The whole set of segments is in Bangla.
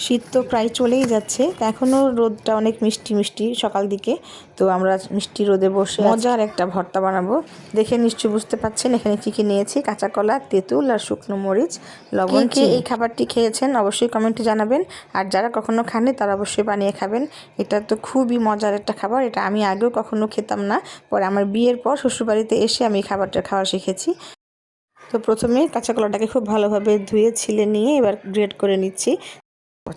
শীত তো প্রায় চলেই যাচ্ছে, এখনও রোদটা অনেক মিষ্টি মিষ্টি সকাল দিকে। তো আমরা মিষ্টি রোদে বসে মজার একটা ভর্তা বানাবো। দেখে নিশ্চয়ই বুঝতে পাচ্ছেন এখানে কী কী নিয়েছি। কাঁচা কলা, তেঁতুল আর শুকনো মরিচ, লবণ। কে এই খাবারটি খেয়েছেন অবশ্যই কমেন্টে জানাবেন, আর যারা কখনো খাননি তারা অবশ্যই বানিয়ে খাবেন। এটা তো খুবই মজার একটা খাবার। এটা আমি আগেও কখনো খেতাম না, পরে আমার বিয়ের পর শ্বশুরবাড়িতে এসে আমি এই খাবারটা খাওয়া শিখেছি। তো প্রথমে কাঁচা কলাটাকে খুব ভালোভাবে ধুয়ে ছিলে নিয়ে এবার গ্রেট করে নিচ্ছি।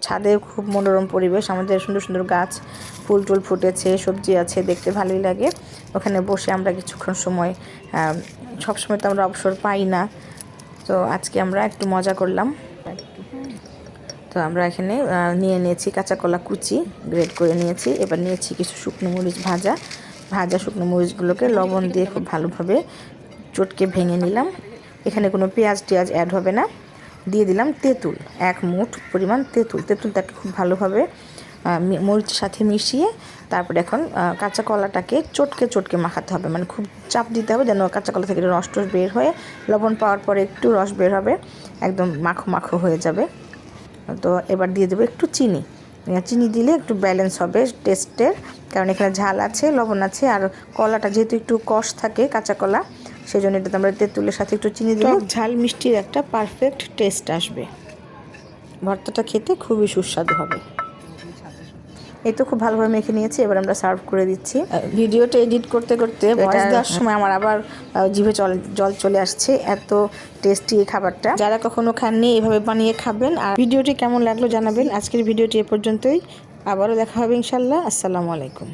ছাদে খুব মনোরম পরিবেশ, আমাদের সুন্দর সুন্দর গাছ, ফুল টুল ফুটেছে, সবজি আছে, দেখতে ভালোই লাগে। ওখানে বসে আমরা কিছুক্ষণ সময়, সবসময় তো আমরা অবসর পাই না, তো আজকে আমরা একটু মজা করলাম। তো আমরা এখানে নিয়ে নিয়েছি কাঁচা কলা কুচি, গ্রেট করে নিয়েছি। এবার নিয়েছি কিছু শুকনো মরিচ ভাজা শুকনো মরিচগুলোকে লবণ দিয়ে খুব ভালোভাবে চটকে ভেঙে নিলাম। এখানে কোনো পেঁয়াজ টিয়াজ অ্যাড হবে না। দিয়ে দিলাম তেঁতুল, 1 মুঠ পরিমাণ তেঁতুলটাকে খুব ভালোভাবে মরিচের সাথে মিশিয়ে তারপরে এখন কাঁচা কলাটাকে চটকে মাখাতে হবে, মানে খুব চাপ দিতে হবে যেন কাঁচা কলা থেকে রস টস বের হয়ে, লবণ পাওয়ার পরে একটু রস বের হবে, একদম মাখো মাখো হয়ে যাবে। তো এবার দিয়ে দেবো একটু চিনি দিলে একটু ব্যালেন্স হবে টেস্টের, কারণ এখানে ঝাল আছে, লবণ আছে, আর কলাটা যেহেতু একটু কষ থাকে কাঁচা কলা, সেই জন্য এটাতে আমরা তেঁতুলের সাথে একটু চিনি দিলে ঝাল মিষ্টির একটা পারফেক্ট টেস্ট আসবে। ভর্তাটা খেতে খুবই সুস্বাদু হবে। এই তো খুব ভালোভাবে মেখে নিয়েছি, এবার আমরা সার্ভ করে দিচ্ছি। ভিডিওটা এডিট করতে করতে ভয়েস দেওয়ার সময় আমার আবার জিভে জল চলে আসছে, এত টেস্টি এই খাবারটা। যারা কখনো খাননি এভাবে বানিয়ে খাবেন। আর ভিডিওটি কেমন লাগলো জানাবেন। আজকের ভিডিওটি এ পর্যন্তই, আবারও দেখা হবে ইনশাল্লাহ। আসসালামু আলাইকুম।